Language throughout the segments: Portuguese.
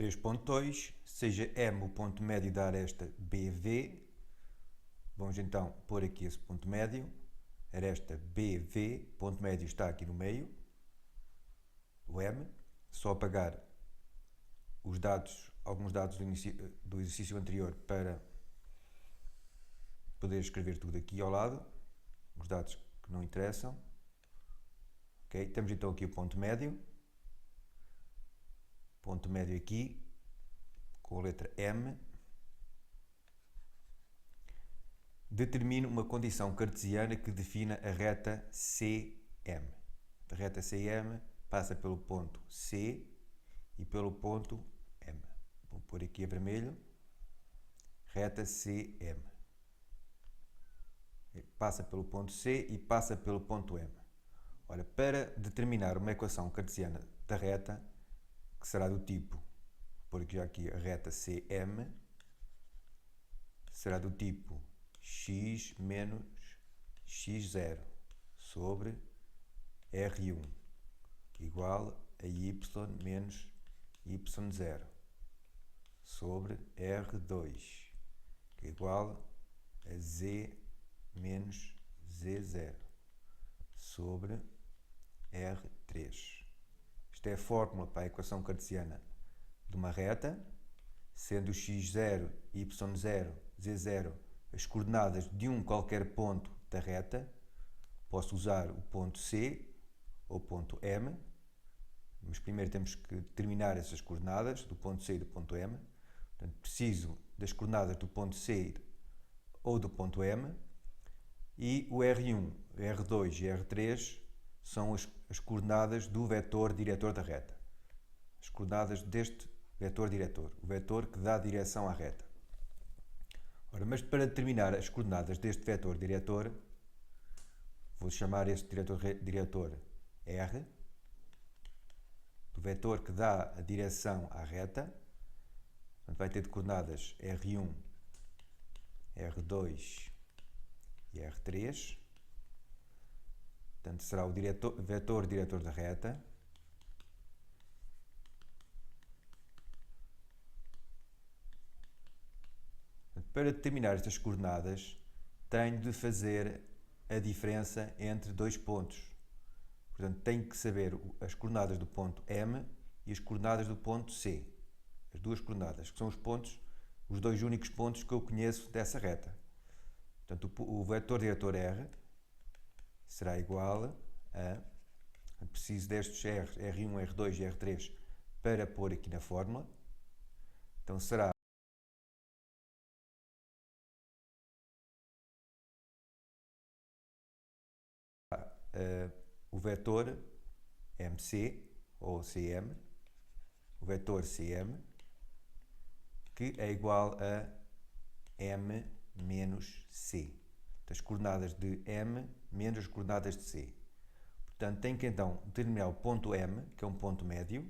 3.2, seja M o ponto médio da aresta BV. Vamos então pôr aqui esse ponto médio, aresta BV, ponto médio está aqui no meio, o M. Só apagar os dados, alguns dados do exercício anterior para poder escrever tudo aqui ao lado, os dados que não interessam. Okay? Temos então aqui o ponto médio aqui, com a letra M. Determine uma condição cartesiana que defina a reta CM. A reta CM passa pelo ponto C e pelo ponto M. Vou pôr aqui a vermelho. Reta CM. Passa pelo ponto C e passa pelo ponto M. Ora, para determinar uma equação cartesiana da reta, que será do tipo, vou pôr aqui já aqui a reta CM, será do tipo x menos x0 sobre R1 igual a y menos y0 sobre R2 que é igual a z menos z0 sobre R3. Esta é a fórmula para a equação cartesiana de uma reta, sendo x0, y0, z0 as coordenadas de um qualquer ponto da reta. Posso usar o ponto C ou o ponto M, mas primeiro temos que determinar essas coordenadas do ponto C e do ponto M. Portanto, preciso das coordenadas do ponto C ou do ponto M, e o R1, R2 e R3 são as coordenadas do vetor diretor da reta. As coordenadas deste vetor diretor, o vetor que dá direção à reta. Ora, mas para determinar as coordenadas deste vetor diretor, vou chamar este diretor R, do vetor que dá a direção à reta. Portanto, vai ter de coordenadas R1, R2 e R3. Portanto, será o vetor diretor da reta. Para determinar estas coordenadas, tenho de fazer a diferença entre dois pontos. Portanto, tenho que saber as coordenadas do ponto M e as coordenadas do ponto C. As duas coordenadas, que são os pontos, os dois únicos pontos que eu conheço dessa reta. Portanto, o vetor diretor R será igual a... Preciso destes R1, R2 e R3 para pôr aqui na fórmula. Então, será o vetor MC ou CM, o vetor CM, que é igual a M menos C. As coordenadas de M menos as coordenadas de C. Portanto, tenho que então determinar o ponto M, que é um ponto médio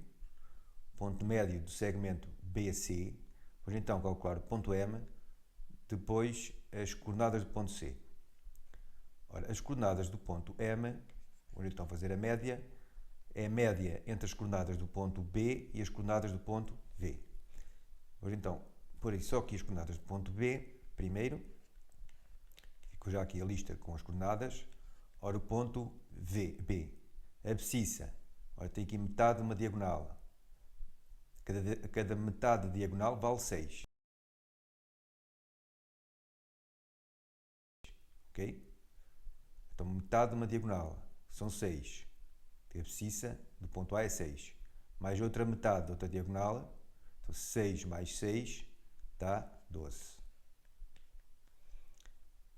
do segmento BC. Vou então calcular o ponto M, depois as coordenadas do ponto C. Ora, as coordenadas do ponto M, vou então fazer a média, é a média entre as coordenadas do ponto B e as coordenadas do ponto V. Vou então pôr só aqui as coordenadas do ponto B, primeiro. Fico já aqui a lista com as coordenadas. Ora, o ponto B, a abscissa. Ora, tem aqui metade de uma diagonal. Cada metade de diagonal vale 6. Ok? Então, metade de uma diagonal são 6. A abscissa do ponto A é 6. Mais outra metade de outra diagonal. Então, 6 mais 6 dá 12.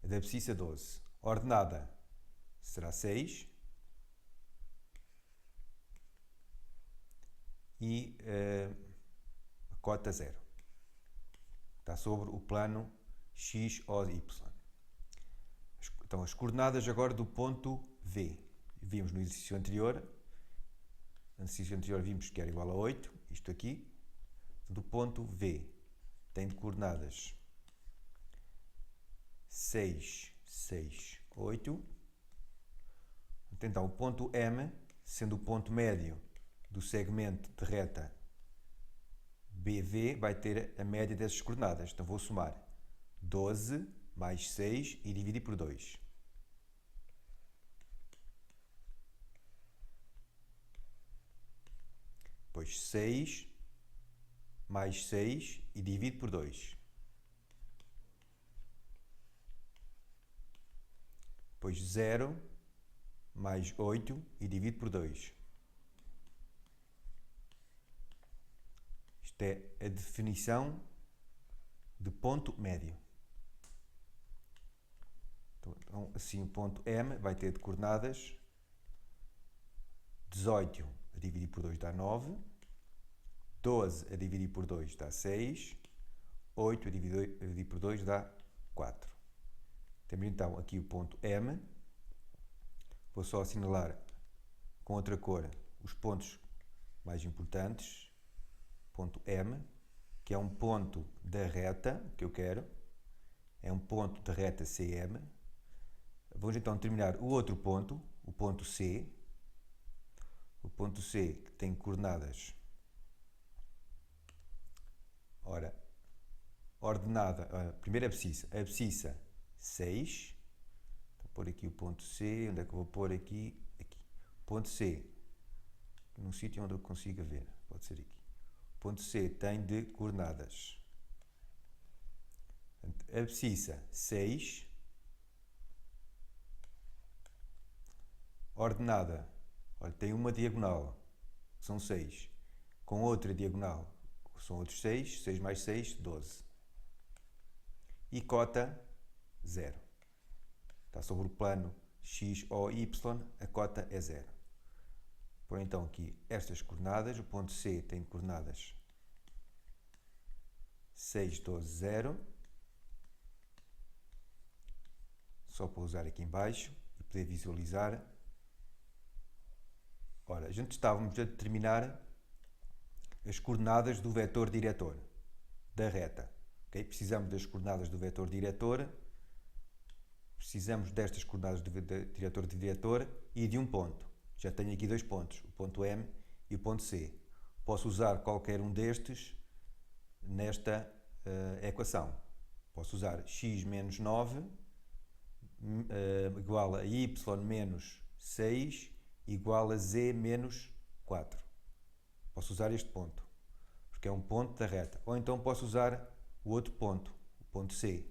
A da abscissa 12. A ordenada será 6. E a cota 0. Está sobre o plano X ou Y. Então, as coordenadas agora do ponto V. Vimos no exercício anterior. No exercício anterior vimos que era igual a 8. Isto aqui. Do ponto V. Tem de coordenadas 6, 6, 8. Então, o ponto M, sendo o ponto médio do segmento de reta BV vai ter a média dessas coordenadas. Então vou somar 12 mais 6 e dividir por 2. Depois 6 mais 6 e divido por 2. Depois 0 mais 8 e divido por 2. Isto é a definição de ponto médio. Então, assim, o ponto M vai ter de coordenadas 18 a dividir por 2 dá 9, 12 a dividir por 2 dá 6, 8 a dividir por 2 dá 4. Temos então aqui o ponto M. Vou só assinalar com outra cor os pontos mais importantes. Ponto M, que é um ponto da reta que eu quero. É um ponto da reta CM. Vamos então terminar o outro ponto, o ponto C. O ponto C que tem coordenadas. Ora, ordenada, primeiro a abscissa 6. Vou pôr aqui o ponto C. Onde é que eu vou pôr aqui? Aqui. Ponto C, num sítio onde eu consiga ver. Pode ser aqui. Ponto C tem de coordenadas. Abscissa 6. Ordenada, olha, tem uma diagonal, são 6. Com outra diagonal, são outros 6. 6 mais 6, 12. E cota 0. Está sobre o plano x ou y, a cota é 0. Por então aqui estas coordenadas, o ponto C tem coordenadas 6, 12, 0. Só para usar aqui em baixo e poder visualizar. Ora, a gente estávamos a determinar as coordenadas do vetor diretor da reta. Okay? Precisamos das coordenadas do vetor diretor, precisamos destas coordenadas do diretor e de um ponto. Já tenho aqui dois pontos, o ponto M e o ponto C. Posso usar qualquer um destes nesta equação. Posso usar x menos 9 igual a y menos 6 igual a z menos 4. Posso usar este ponto, porque é um ponto da reta. Ou então posso usar o outro ponto, o ponto C.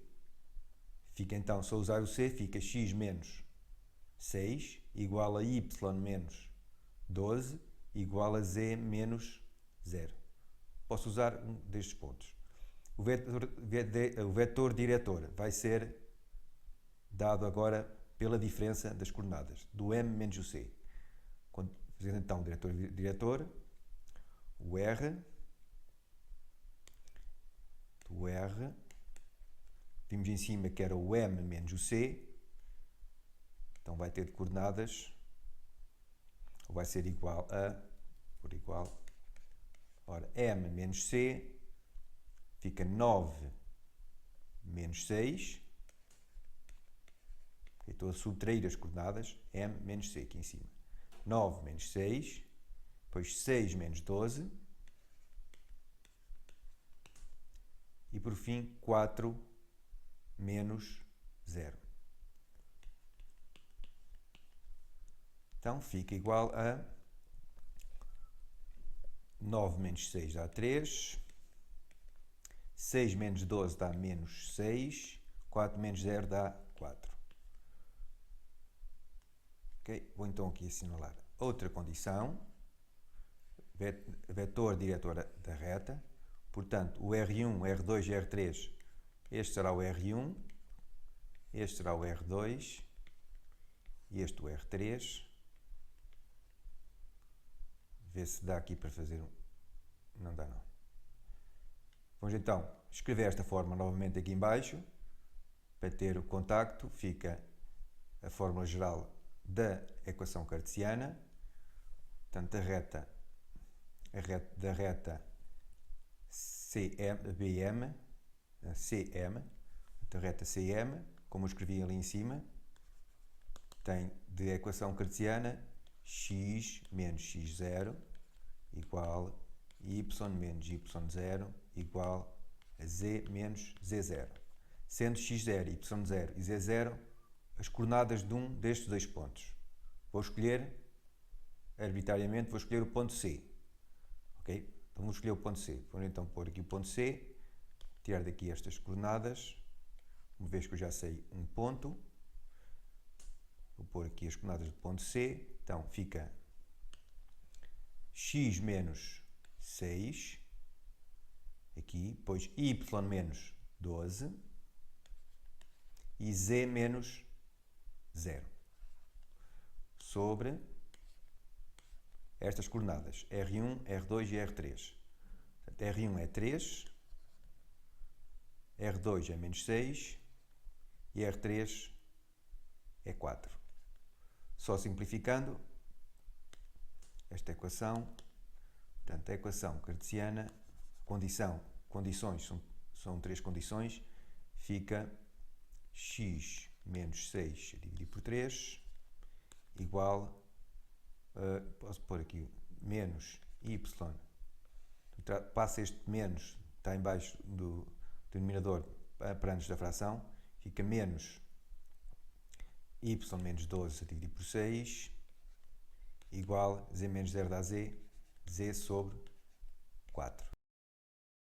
Fica então, se eu usar o C, fica x menos 6 igual a y menos 12 igual a z menos 0. Posso usar um destes pontos. O vetor diretor vai ser dado agora pela diferença das coordenadas, do M menos o C. Quando fazemos então o diretor, o R, vimos em cima que era o M menos o C, então vai ter de coordenadas, ou vai ser igual a, por igual, ora, M menos C, fica 9 menos 6, estou a subtrair as coordenadas, M menos C aqui em cima. 9 menos 6, depois 6 menos 12, e por fim 4 menos 0. Então fica igual a 9 menos 6 dá 3, 6 menos 12 dá menos 6, 4 menos 0 dá 4. Okay? Vou então aqui assinalar outra condição, vetor diretor da reta, portanto o R1, R2 e R3, este será o R1, este será o R2 e este o R3. Vê se dá aqui para fazer um... Não dá não. Vamos então escrever esta forma novamente aqui em baixo, para ter o contacto, fica a fórmula geral da equação cartesiana, portanto da reta BM, CM, a reta CM, como eu escrevi ali em cima, tem de equação cartesiana x menos x0 igual y menos y0 igual a z menos z0. Sendo x0, y0 e z0 as coordenadas de um destes dois pontos. Vou escolher, arbitrariamente, vou escolher o ponto C. Ok? Então vou escolher o ponto C. Vou então pôr aqui o ponto C, tirar daqui estas coordenadas, uma vez que eu já sei um ponto. Vou pôr aqui as coordenadas do ponto C. Então fica x menos 6, aqui, depois y menos 12 e z menos 0, sobre estas coordenadas, R1, R2 e R3. Portanto, R1 é 3, R2 é menos 6 e R3 é 4. Só simplificando esta equação, portanto, a equação cartesiana, condições, são três condições, fica x menos 6 a dividir por 3 igual a, posso pôr aqui, menos y, passa este menos, está em baixo do denominador para antes da fração, fica menos y menos 12 a dividir por 6 igual a z menos 0 dá z sobre 4.